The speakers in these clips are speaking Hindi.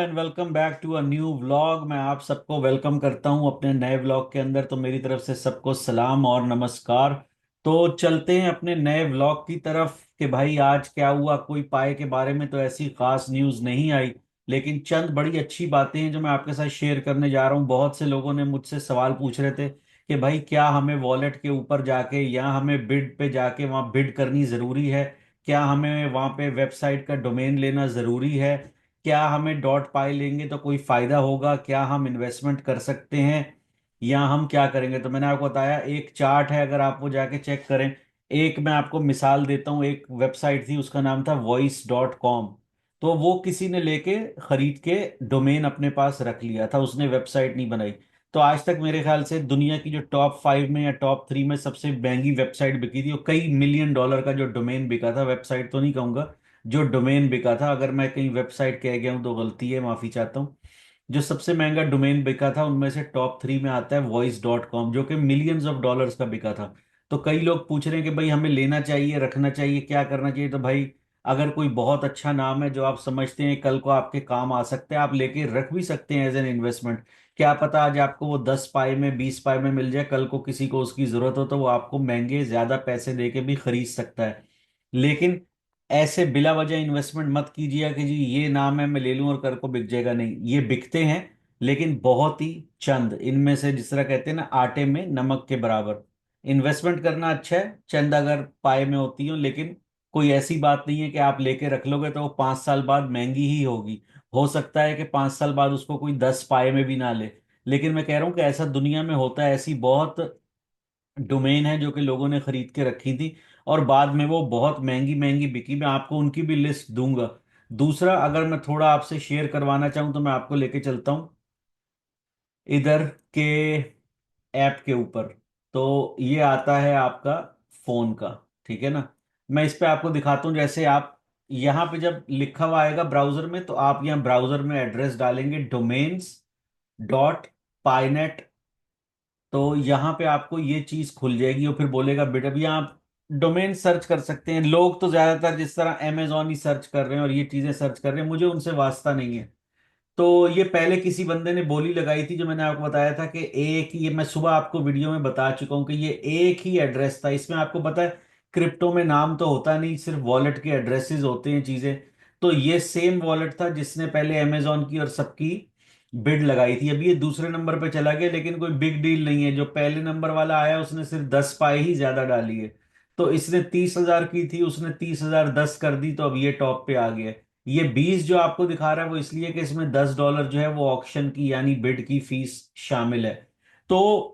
And welcome back to a new vlog. मैं आप सबको वेलकम करता हूं अपने नए व्लॉग के अंदर। तो मेरी तरफ से सबको सलाम और नमस्कार। तो चलते हैं अपने नए व्लॉग की तरफ कि भाई आज क्या हुआ। कोई पाए के बारे में तो ऐसी खास न्यूज़ नहीं आई, लेकिन चंद बड़ी अच्छी बातें हैं जो मैं आपके साथ शेयर करने जा रहा हूं। बहुत से लोगों ने मुझसे सवाल पूछ रहे थे कि भाई क्या हमें वॉलेट के ऊपर जाके या हमें बिड पे जाके वहां बिड करनी ज़रूरी है, क्या हमें वहां पे वेबसाइट का डोमेन लेना ज़रूरी है, क्या हमें डॉट पाई लेंगे तो कोई फायदा होगा, क्या हम इन्वेस्टमेंट कर सकते हैं या हम क्या करेंगे। तो मैंने आपको बताया एक चार्ट है, अगर आप वो जाके चेक करें। एक मैं आपको मिसाल देता हूँ, एक वेबसाइट थी उसका नाम था voice.com। तो वो किसी ने लेके खरीद के डोमेन अपने पास रख लिया था, उसने वेबसाइट नहीं बनाई। तो आज तक मेरे ख्याल से दुनिया की जो टॉप 5 में या टॉप 3 में सबसे महंगी वेबसाइट बिकी थी, वो कई मिलियन डॉलर का जो डोमेन बिका था, वेबसाइट तो नहीं कहूंगा, जो डोमेन बिका था। अगर मैं कहीं वेबसाइट कह गया हूं तो गलती है, माफी चाहता हूँ। जो सबसे महंगा डोमेन बिका था उनमें से टॉप 3 में आता है voice.com, जो कि मिलियंस ऑफ डॉलर्स का बिका था। तो कई लोग पूछ रहे हैं कि भाई हमें लेना चाहिए, रखना चाहिए, क्या करना चाहिए। तो भाई अगर कोई बहुत अच्छा नाम है जो आप समझते हैं कल को आपके काम आ सकते हैं, आप लेके रख भी सकते हैं एज एन इन्वेस्टमेंट। क्या पता आज आपको वो 10 पाए में 20 पाए में मिल जाए, कल को किसी को उसकी जरूरत हो तो वो आपको महंगे ज्यादा पैसे दे के भी खरीद सकता है। लेकिन ऐसे बिला वजह इन्वेस्टमेंट मत कीजिए कि जी ये नाम है मैं ले लूं और कर को बिक जाएगा। नहीं, ये बिकते हैं लेकिन बहुत ही चंद इनमें से, जिस तरह कहते हैं ना आटे में नमक के बराबर। इन्वेस्टमेंट करना अच्छा है चंद अगर पाए में होती हो, लेकिन कोई ऐसी बात नहीं है कि आप लेके रख लोगे तो वो 5 साल बाद महंगी ही होगी। हो सकता है कि 5 साल बाद उसको कोई 10 पाए में भी ना ले। लेकिन मैं कह रहा हूं कि ऐसा दुनिया में होता है, ऐसी बहुत डोमेन है जो कि लोगों ने खरीद के रखी थी और बाद में वो बहुत महंगी महंगी बिकी। मैं आपको उनकी भी लिस्ट दूंगा। दूसरा, अगर मैं थोड़ा आपसे शेयर करवाना चाहूँ तो मैं आपको लेके चलता हूँ इधर के ऐप के ऊपर। तो ये आता है आपका फोन का, ठीक है ना। मैं इस पे आपको दिखाता हूँ। जैसे आप यहाँ पे जब लिखा हुआ आएगा ब्राउजर में, तो आप यहाँ ब्राउजर में एड्रेस डालेंगे domains.pynet। तो यहाँ पे आपको ये चीज खुल जाएगी और फिर बोलेगा बेटा भी आप डोमेन सर्च कर सकते हैं। लोग तो ज्यादातर जिस तरह अमेजोन ही सर्च कर रहे हैं और ये चीजें सर्च कर रहे हैं, मुझे उनसे वास्ता नहीं है। तो ये पहले किसी बंदे ने बोली लगाई थी, जो मैंने आपको बताया था कि एक ये मैं सुबह आपको वीडियो में बता चुका हूं कि ये एक ही एड्रेस था। इसमें आपको पता है क्रिप्टो में नाम तो होता नहीं, सिर्फ वॉलेट के एड्रेसेस होते हैं चीजें। तो ये सेम वॉलेट था जिसने पहले अमेजोन की और सबकी बिड लगाई थी। अभी ये दूसरे नंबर पे चला गया, लेकिन कोई बिग डील नहीं है। जो पहले नंबर वाला आया उसने सिर्फ 10 पाए ही ज्यादा डाली है। तो इसने 30,000 की थी, उसने 30,000 10 कर दी, तो अब ये टॉप पे आ गया। ये 20 जो आपको दिखा रहा है वो इसलिए कि इसमें $10 जो है वो ऑक्शन की यानी बिड की फीस शामिल है। तो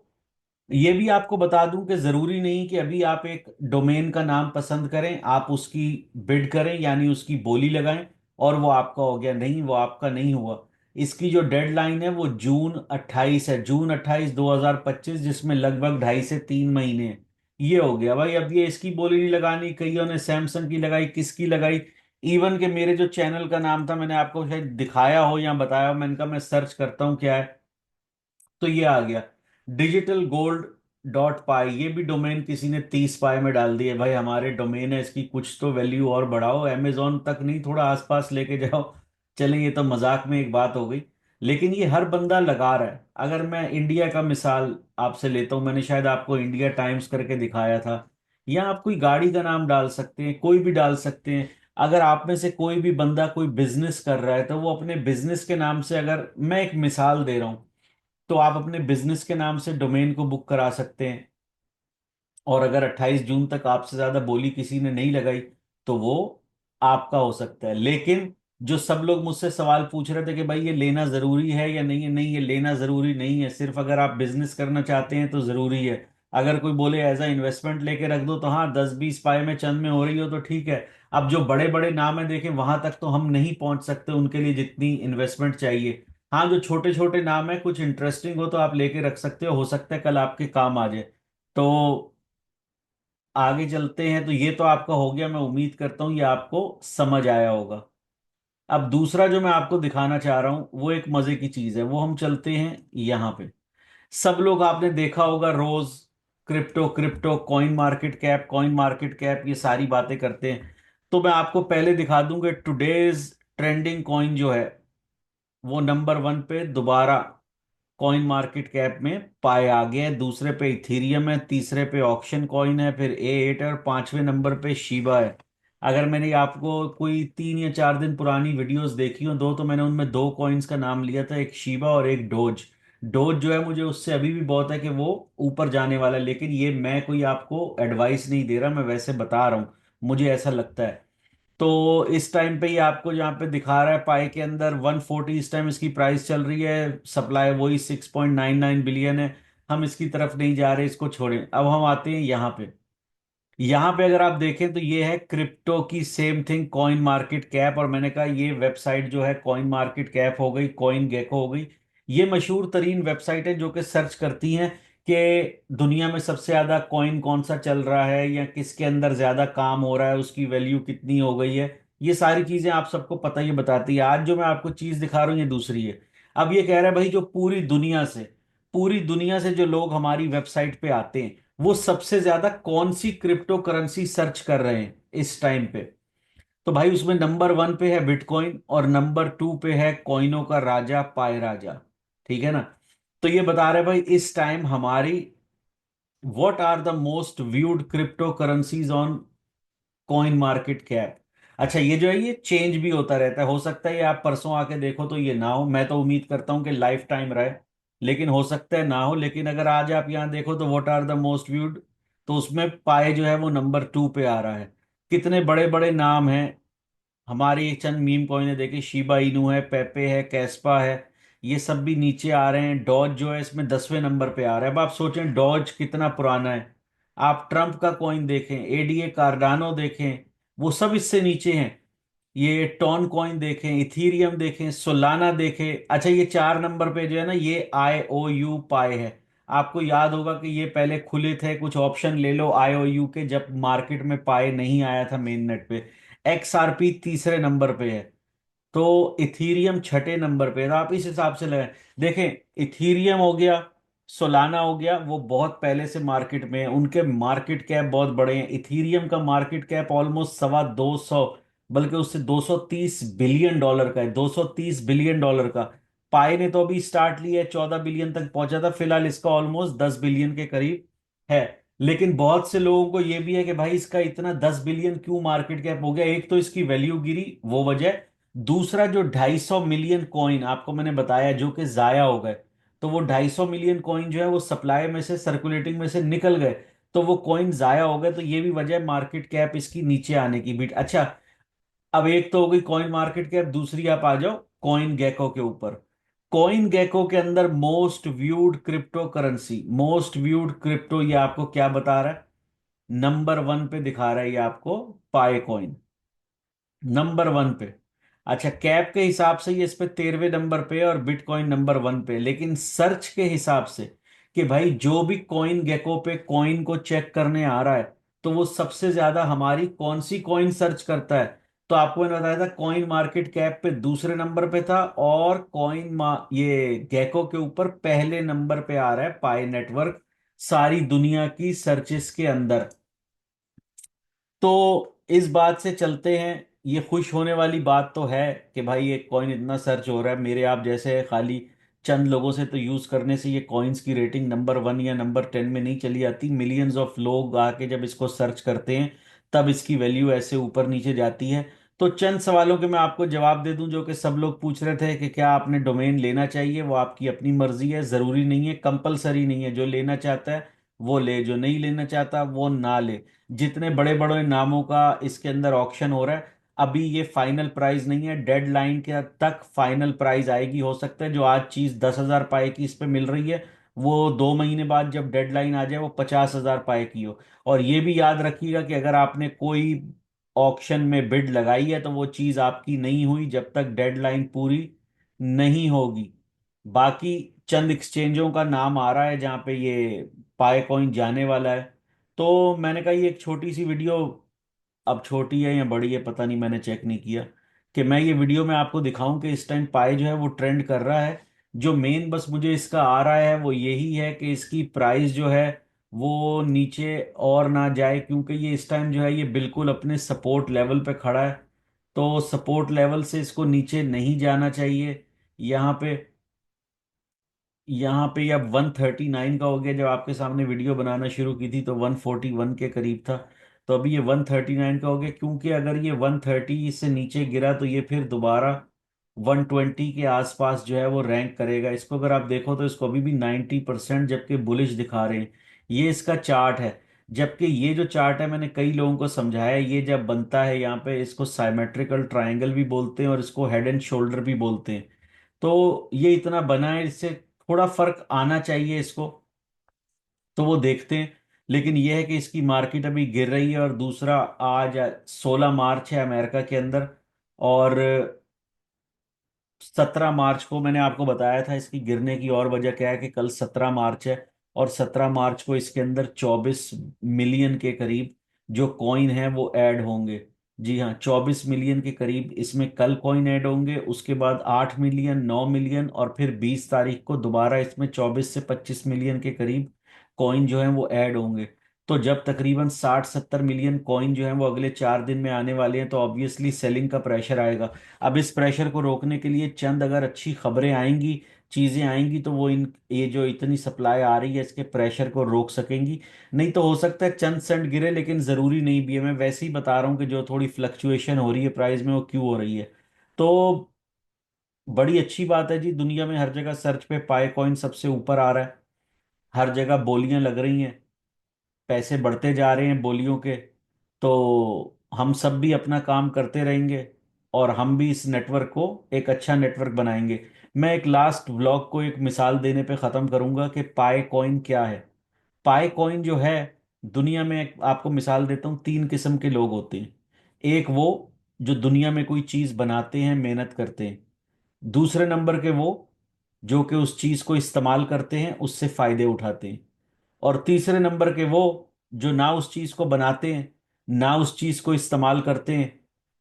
ये भी आपको बता दूं कि जरूरी नहीं कि अभी आप एक डोमेन का नाम पसंद करें, आप उसकी बिड करें यानी उसकी बोली लगाएं और वो आपका हो गया। नहीं, वो आपका नहीं हुआ। इसकी जो डेडलाइन है वो जून 28 है, जून 28 2025, जिसमें लगभग 2.5 से 3 महीने हैं। ये हो गया भाई। अब ये इसकी बोली नहीं लगानी, कईयों ने सैमसंग की लगाई, किसकी लगाई। इवन के मेरे जो चैनल का नाम था, मैंने आपको शायद दिखाया हो या बताया हो, मैंने कहा मैं सर्च करता हूँ क्या है, तो ये आ गया digitalgold.py। ये भी डोमेन किसी ने 30 पाए में डाल दिए। भाई हमारे डोमेन है, इसकी कुछ तो वैल्यू और बढ़ाओ, अमेजोन तक नहीं थोड़ा आसपास लेके जाओ। चलें, ये तो मजाक में एक बात हो गई, लेकिन ये हर बंदा लगा रहा है। अगर मैं इंडिया का मिसाल आपसे लेता हूं, मैंने शायद आपको इंडिया टाइम्स करके दिखाया था। या आप कोई गाड़ी का नाम डाल सकते हैं, कोई भी डाल सकते हैं। अगर आप में से कोई भी बंदा कोई बिजनेस कर रहा है तो वो अपने बिजनेस के नाम से, अगर मैं एक मिसाल दे रहा हूं, तो आप अपने बिजनेस के नाम से डोमेन को बुक करा सकते हैं। और अगर 28 जून तक आपसे ज्यादा बोली किसी ने नहीं लगाई तो वो आपका हो सकता है। लेकिन जो सब लोग मुझसे सवाल पूछ रहे थे कि भाई ये लेना जरूरी है या नहीं है, नहीं ये लेना जरूरी नहीं है। सिर्फ अगर आप बिजनेस करना चाहते हैं तो जरूरी है। अगर कोई बोले एज अ इन्वेस्टमेंट लेके रख दो, तो हाँ 10 20 पाए में चंद में हो रही हो तो ठीक है। अब जो बड़े बड़े नाम है देखें, वहां तक तो हम नहीं पहुंच सकते उनके लिए जितनी इन्वेस्टमेंट चाहिए। हाँ जो छोटे छोटे नाम है कुछ इंटरेस्टिंग हो तो आप लेके रख सकते हो सकता है कल आपके काम आ जाए। तो आगे चलते हैं। तो ये तो आपका हो गया, मैं उम्मीद करता हूँ ये आपको समझ आया होगा। अब दूसरा जो मैं आपको दिखाना चाह रहा हूँ वो एक मजे की चीज है, वो हम चलते हैं यहाँ पे। सब लोग आपने देखा होगा रोज crypto crypto, coin market cap, ये सारी बातें करते हैं। तो मैं आपको पहले दिखा दूं कि टुडेज ट्रेंडिंग कॉइन जो है वो नंबर वन पे दोबारा कॉइन मार्केट कैप में पाए आ गया है। दूसरे पे इथीरियम है, तीसरे पे ऑक्शन कॉइन है, फिर ए8 है, और पांचवें नंबर पे शीबा है। अगर मैंने आपको कोई 3 या 4 दिन पुरानी वीडियोस देखी हो दो, तो मैंने उनमें दो कॉइन्स का नाम लिया था, एक शीबा और एक डोज। डोज जो है मुझे उससे अभी भी बहुत है कि वो ऊपर जाने वाला है, लेकिन ये मैं कोई आपको एडवाइस नहीं दे रहा, मैं वैसे बता रहा हूँ, मुझे ऐसा लगता है। तो इस टाइम पे ये आपको यहाँ पे दिखा रहा है पाई के अंदर 140 इस टाइम इसकी प्राइस चल रही है। सप्लाई वही 6.99 बिलियन है। हम इसकी तरफ नहीं जा रहे, इसको छोड़ें। अब हम आते हैं यहाँ पे। यहाँ पे अगर आप देखें तो ये है क्रिप्टो की same thing, coin market cap. और मैंने कहा ये वेबसाइट जो है कॉइन मार्केट कैप हो गई, कॉइन गेको हो गई, ये मशहूर तरीन वेबसाइट है जो कि सर्च करती हैं कि दुनिया में सबसे ज्यादा कॉइन कौन सा चल रहा है, या किसके अंदर ज्यादा काम हो रहा है, उसकी वैल्यू कितनी हो गई है। ये सारी चीजें आप सबको पता ही बताती है। आज जो मैं आपको चीज दिखा रहा हूँ ये दूसरी है। अब ये कह रहा है भाई जो पूरी दुनिया से जो लोग हमारी वेबसाइट पे आते हैं, वो सबसे ज्यादा कौन सी क्रिप्टो करेंसी सर्च कर रहे हैं इस टाइम पे। तो भाई उसमें नंबर वन पे है बिटकॉइन, और नंबर टू पे है कॉइनों का राजा पाय राजा। ठीक है ना। तो ये बता रहे भाई इस टाइम हमारी what are the most viewed crypto currencies on coin market cap. अच्छा ये जो है ये चेंज भी होता रहता है, हो सकता है ये आप परसों आके देखो तो ये ना हो, मैं तो उम्मीद करता हूँ कि लाइफ टाइम रहे, लेकिन हो सकता है ना हो। लेकिन अगर आज आप यहाँ देखो तो what are the most viewed, तो उसमें पाए जो है वो नंबर टू पे आ रहा है। कितने बड़े बड़े नाम हैं। हमारी एक चंद मीम कॉइन है, देखिए शिबा इनू है, पेपे है, कैस्पा है, ये सब भी नीचे आ रहे हैं। डॉज जो है इसमें 10वें नंबर पे आ रहा है। अब आप सोचें डॉज कितना पुराना है। आप ट्रंप का कॉइन देखें, एडीए कार्डानो देखें, वो सब इससे नीचे हैं। ये टॉन कॉइन देखें, इथीरियम देखें, सोलाना देखें। अच्छा ये 4 नंबर पे जो है ना ये IOU पाए है। आपको याद होगा कि ये पहले खुले थे, कुछ ऑप्शन ले लो IOU के, जब मार्केट में पाए नहीं आया था मेन नेट पे। XRP तीसरे नंबर पे है, तो इथीरियम छठे नंबर पे है। तो आप इस हिसाब से लगाएं। देखें इथीरियम हो गया, सोलाना हो गया, वो बहुत पहले से मार्केट में है, उनके मार्केट कैप बहुत बड़े हैं। इथीरियम का मार्केट कैप ऑलमोस्ट 250, बल्कि उससे 230 बिलियन डॉलर का है, 230 बिलियन डॉलर का। पाई ने तो अभी स्टार्ट लिया है, 14 बिलियन तक पहुंचा था, फिलहाल इसका ऑलमोस्ट 10 बिलियन के करीब है। लेकिन बहुत से लोगों को यह भी है कि भाई इसका इतना 10 बिलियन क्यों मार्केट कैप हो गया। एक तो इसकी वैल्यू गिरी, वो वजह। दूसरा जो 250 मिलियन कॉइन आपको मैंने बताया जो कि जाया हो गए, तो वो 250 मिलियन कॉइन जो है वो सप्लाई में से, सर्कुलेटिंग में से निकल गए, तो वो कॉइन जाया हो गए। तो ये भी वजह है मार्केट कैप इसकी नीचे आने की भी। अच्छा अब एक तो हो गई कॉइन मार्केट कैप, दूसरी आप आ जाओ कॉइन गेको के ऊपर। कॉइन गेको के अंदर most viewed crypto currency, most viewed crypto, ये आपको क्या बता रहा है, नंबर वन पे दिखा रहा है ये आपको पाई कॉइन, नंबर वन पे। अच्छा कैप के हिसाब से ये इस पे 13वें नंबर पे है, और बिटकॉइन नंबर वन पे। लेकिन सर्च के हिसाब से कि भाई जो भी कॉइन गेको पे कॉइन को चेक करने आ रहा है, तो वो सबसे ज्यादा हमारी कौन सी कॉइन सर्च करता है। तो आपको मैंने बताया था कॉइन मार्केट कैप पे दूसरे नंबर पे था, और ये गेको के ऊपर पहले नंबर पे आ रहा है पाई नेटवर्क, सारी दुनिया की सर्चेस के अंदर। तो इस बात से चलते हैं, ये खुश होने वाली बात तो है कि भाई ये कॉइन इतना सर्च हो रहा है। मेरे आप जैसे खाली चंद लोगों से तो यूज करने से ये कॉइन्स की रेटिंग नंबर वन या नंबर 10 में नहीं चली जाती। मिलियंस ऑफ लोग आके जब इसको सर्च करते हैं, तब इसकी वैल्यू ऐसे ऊपर नीचे जाती है। तो चंद सवालों के मैं आपको जवाब दे दूं, जो कि सब लोग पूछ रहे थे कि क्या आपने डोमेन लेना चाहिए। वो आपकी अपनी मर्जी है, जरूरी नहीं है, कंपलसरी नहीं है। जो लेना चाहता है वो ले, जो नहीं लेना चाहता वो ना ले। जितने बड़े बड़े नामों का इसके अंदर ऑक्शन हो रहा है, अभी ये फाइनल प्राइस नहीं है, डेडलाइन के तक फाइनल प्राइस आएगी। हो सकता है जो आज चीज 10,000 पाए की इस पे मिल रही है, वो 2 महीने बाद जब डेडलाइन आ जाए वो 50,000 पाए की हो। और ये भी याद रखिएगा कि अगर आपने कोई ऑक्शन में बिड लगाई है तो वो चीज आपकी नहीं हुई जब तक डेडलाइन पूरी नहीं होगी। बाकी चंद एक्सचेंजों का नाम आ रहा है जहां पे ये पाए कॉइन जाने वाला है। तो मैंने कहा ये एक छोटी सी वीडियो, अब छोटी है या बड़ी है पता नहीं, मैंने चेक नहीं किया, कि मैं ये वीडियो में आपको दिखाऊं कि इस टाइम पाए जो है वो ट्रेंड कर रहा है। जो मेन बस मुझे इसका आ रहा है वो यही है कि इसकी प्राइस जो है वो नीचे और ना जाए, क्योंकि ये इस टाइम जो है ये बिल्कुल अपने सपोर्ट लेवल पे खड़ा है। तो सपोर्ट लेवल से इसको नीचे नहीं जाना चाहिए। यहाँ पे यहाँ पे अब 139 का हो गया। जब आपके सामने वीडियो बनाना शुरू की थी तो 141 के करीब था। तो अभी ये 139 का हो गया, क्योंकि अगर ये 130 से नीचे गिरा तो ये फिर दोबारा 120 के आसपास जो है वो रैंक करेगा। इसको अगर आप देखो तो इसको अभी भी 90% जबकि बुलिश दिखा रहे हैं। ये इसका चार्ट है। जबकि ये जो चार्ट है, मैंने कई लोगों को समझाया, ये जब बनता है यहाँ पे इसको साइमेट्रिकल ट्रायंगल भी बोलते हैं और इसको हेड एंड शोल्डर भी बोलते हैं। तो ये इतना बना है, इससे थोड़ा फर्क आना चाहिए इसको, तो वो देखते हैं। लेकिन यह है कि इसकी मार्केट अभी गिर रही है। और दूसरा, आज 16 मार्च है अमेरिका के अंदर, और 17 मार्च को मैंने आपको बताया था इसकी गिरने की और वजह क्या है, कि कल 17 मार्च है। और 17 मार्च को इसके अंदर 24 मिलियन के करीब जो कॉइन है वो ऐड होंगे। जी हाँ, 24 मिलियन के करीब इसमें कल कॉइन ऐड होंगे। उसके बाद 8 मिलियन, 9 मिलियन, और फिर 20 तारीख को दोबारा इसमें 24 से 25 मिलियन के करीब कॉइन जो है वो ऐड होंगे। तो जब तकरीबन 60-70 मिलियन कॉइन जो है वो अगले 4 दिन में आने वाले हैं, तो ऑब्वियसली सेलिंग का प्रेशर आएगा। अब इस प्रेशर को रोकने के लिए चंद अगर अच्छी खबरें आएंगी, चीजें आएंगी, तो वो इन ये जो इतनी सप्लाई आ रही है इसके प्रेशर को रोक सकेंगी। नहीं तो हो सकता है चंद सेंट गिरे, लेकिन जरूरी नहीं भी है। मैं वैसे ही बता रहा हूँ कि जो थोड़ी फ्लक्चुएशन हो रही है प्राइस में वो क्यों हो रही है। तो बड़ी अच्छी बात है जी, दुनिया में हर जगह सर्च पे पाई कॉइन सबसे ऊपर आ रहा है। हर जगह बोलियां लग रही हैं, पैसे बढ़ते जा रहे हैं बोलियों के। तो हम सब भी अपना काम करते रहेंगे, और हम भी इस नेटवर्क को एक अच्छा नेटवर्क बनाएंगे। मैं एक लास्ट व्लॉग को एक मिसाल देने पे ख़त्म करूंगा कि पाई कॉइन क्या है। पाई कॉइन जो है, दुनिया में आपको मिसाल देता हूँ, 3 किस्म के लोग होते हैं। एक वो जो दुनिया में कोई चीज़ बनाते हैं, मेहनत करते हैं। दूसरे नंबर के वो जो कि उस चीज़ को इस्तेमाल करते हैं, उससे फायदे उठाते हैं। और तीसरे नंबर के वो जो ना उस चीज को बनाते हैं, ना उस चीज को इस्तेमाल करते हैं,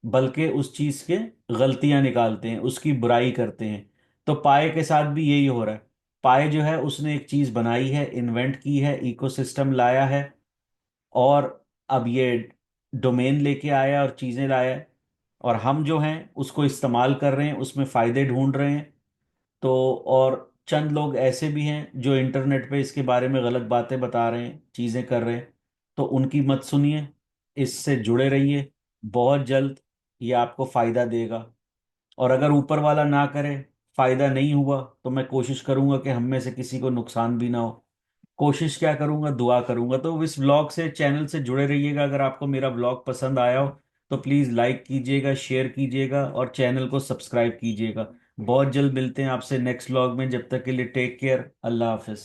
बल्कि उस चीज के गलतियां निकालते हैं, उसकी बुराई करते हैं। तो पाए के साथ भी यही हो रहा है। पाए जो है उसने एक चीज बनाई है, इन्वेंट की है, इकोसिस्टम लाया है, और अब ये डोमेन लेके आया और चीजें लाया है। और हम जो हैं उसको इस्तेमाल कर रहे हैं, उसमें फायदे ढूंढ रहे हैं। तो और चंद लोग ऐसे भी हैं जो इंटरनेट पे इसके बारे में गलत बातें बता रहे हैं, चीजें कर रहे हैं। तो उनकी मत सुनिए, इससे जुड़े रहिए। बहुत जल्द ये आपको फायदा देगा। और अगर ऊपर वाला ना करे, फायदा नहीं हुआ, तो मैं कोशिश करूंगा कि हम में से किसी को नुकसान भी ना हो। कोशिश क्या करूंगा, दुआ करूंगा। तो इस व्लॉग से, चैनल से जुड़े रहिएगा। अगर आपको मेरा व्लॉग पसंद आया हो तो प्लीज़ लाइक कीजिएगा, शेयर कीजिएगा, और चैनल को सब्सक्राइब कीजिएगा। बहुत जल्द मिलते हैं आपसे नेक्स्ट व्लॉग में। जब तक के लिए टेक केयर, अल्लाह हाफिज।